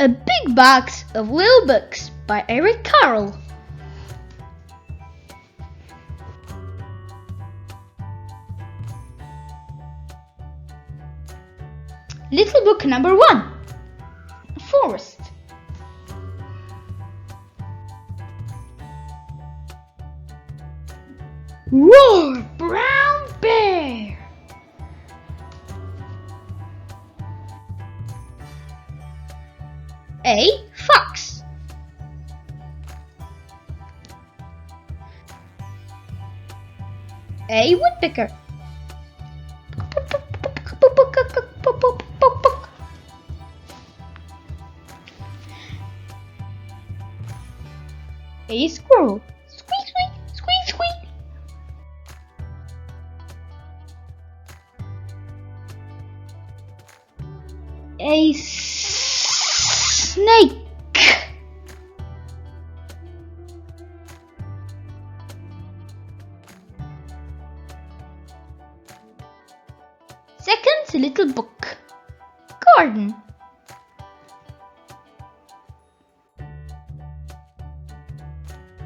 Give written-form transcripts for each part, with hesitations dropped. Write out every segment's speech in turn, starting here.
A Big Box of Little Books by Eric Carle. Little book number 1. Forest. Roar, brown bear. A fox. A woodpecker. A squirrel. Squeak, squeak, squeak, squeak. A snake. Second little book. Garden.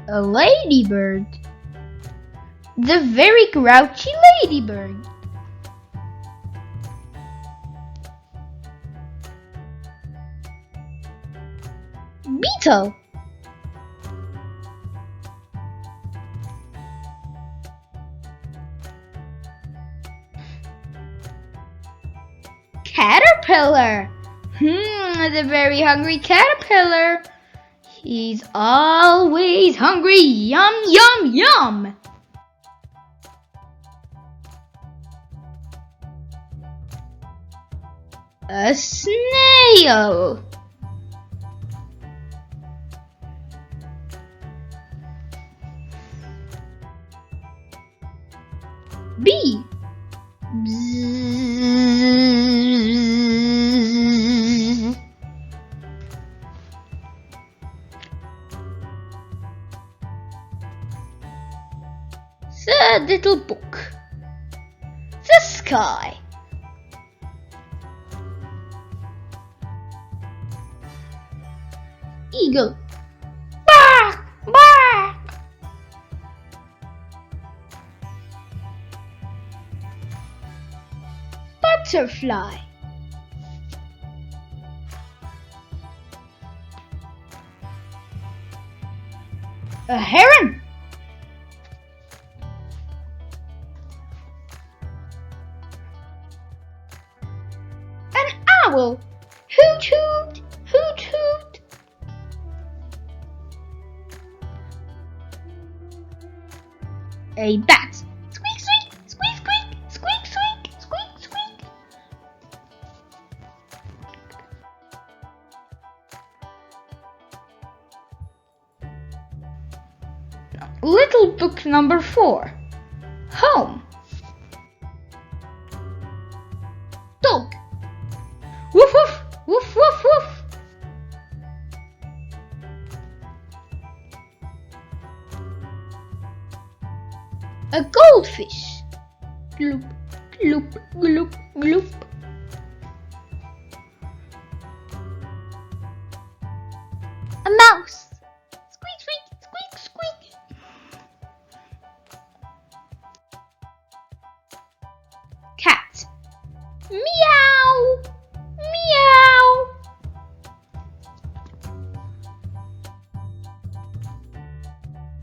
A ladybird. The very grouchy ladybird. Beetle. Caterpillar. The very hungry caterpillar. He's always hungry. Yum, yum, yum. A snail. Bee. Bzzz. Third little book. The sky. Eagle. Bark, bark. Butterfly. A heron. An owl. Hoot, hoot, hoot, hoot. A bat. Squeak, squeak, squeak, squeak, squeak, squeak, squeak, squeak. Little book number 4. Home. Dog. Woof, woof, woof, woof, woof. A goldfish. Gloop, gloop, gloop, gloop. A mouse. Squeak, squeak, squeak, squeak. Cat. Meow, meow.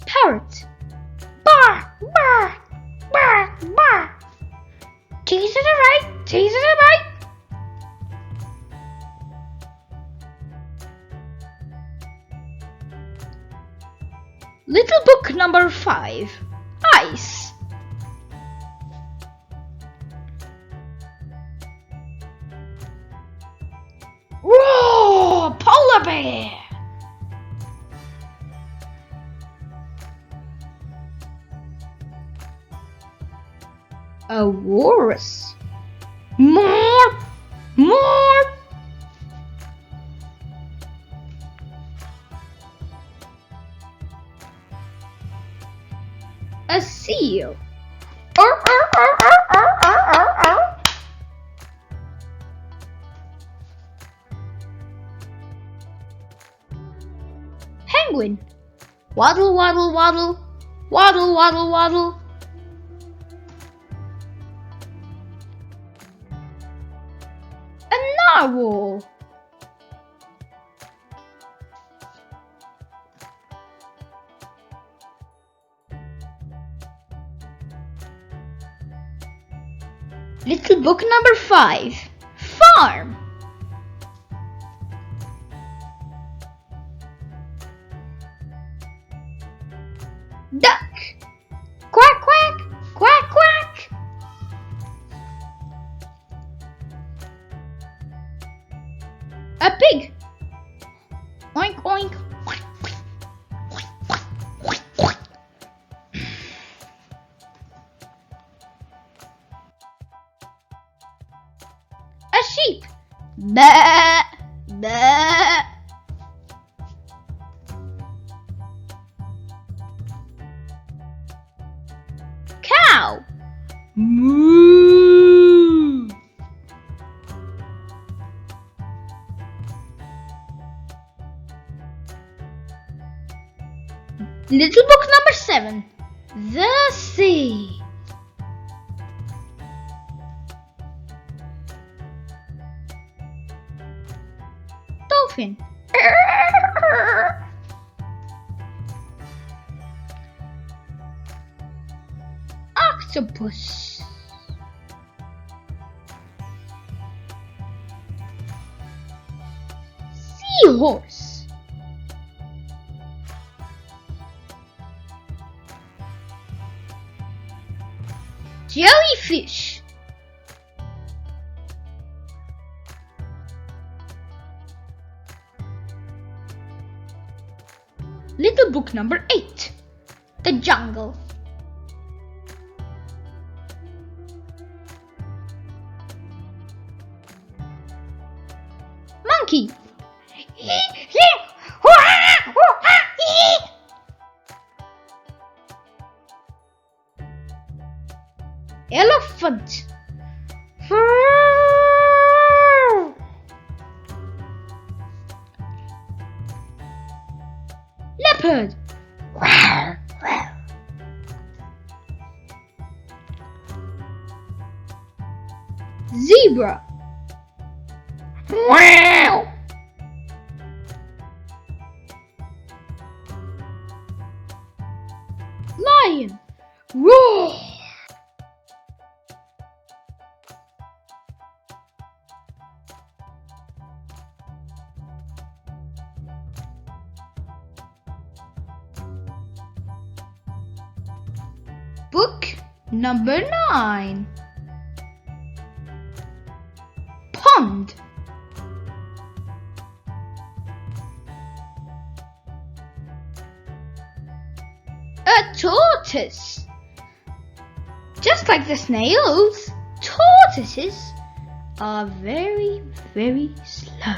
Parrot. Bark, bark, bark, bark. Cheese to the right, cheese to the right. Little book number 5. Ice. Whoa! Polar bear. A walrus. More, more. A seal. doing? Waddle, waddle, waddle. Waddle, waddle, waddle. A narwhal. Little book number 5. Farm. Duck. Quack, quack, quack, quack. A pig. Oink, oink. A sheep. Bah, bah. Cow. Moo. Little book number 7. The sea. Dolphin. Octopus. Seahorse. Jellyfish. Little book number 8. The jungle. Monkey. Elephant. Leopard. Zebra. Lion. Roar. Book number 9. Pond. A tortoise. Just like the snails, tortoises are very, very slow.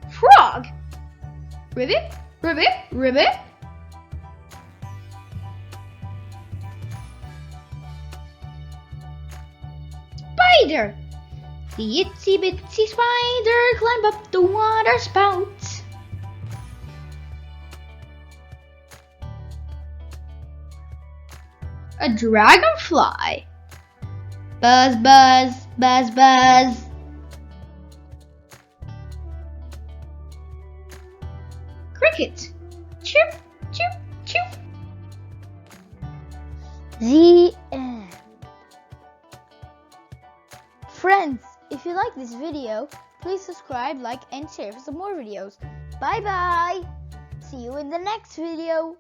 Frog. Ribbit, ribbit, ribbit. Spider. The itsy bitsy spider climbed up the water spout. A dragonfly. Buzz, buzz, buzz, buzz. Cricket. Chirp, chirp, chirp. The end. Friends, if you like this video, please subscribe, like, and share for some more videos. Bye bye. See you in the next video.